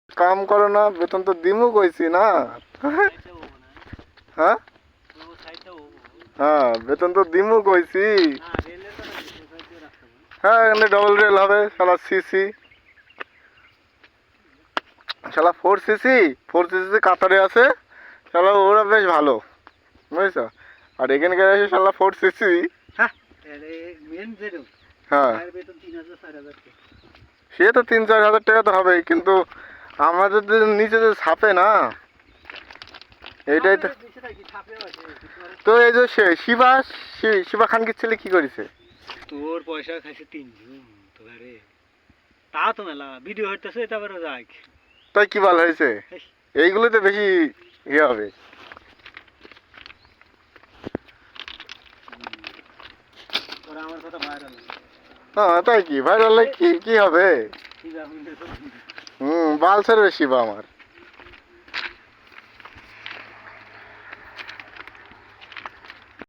কাম করো না, বেতন তো দিমু কইছি না। হ্যাঁ হ্যাঁ, বেতন তো দিমু কইছি। হ্যাঁ, এখানে ডবল রেল হবে শালা সিসি, শালা 4 সিসি, 4 সিসি কাতারে আছে শালা, ওরা বেশ ভালো বুঝছো। আর এখানকার আছে শালা 4 সিসি। হ্যাঁ, সে তো 3-4 হাজার টাকা তো হবেই, কিন্তু আমাদের নিচে যে ছাপে না, এইটাই তো। তো এই যে শিবা, শিবা খানকির ছেলে কি করেছে? তোর পয়সা খাইছে 3 জন তোরে, তা তো মেলা ভিডিও হইতেছে, তারপরে যাক তাই কি ভালো হয়েছে? এইগুলোতে বেশি ইয়ে হবে। ওরা আমার কথা ভাইরাল, হ্যাঁ তাই কি ভাইরাল কি কি হবে? বাল ছাড়বে শিবা আমার।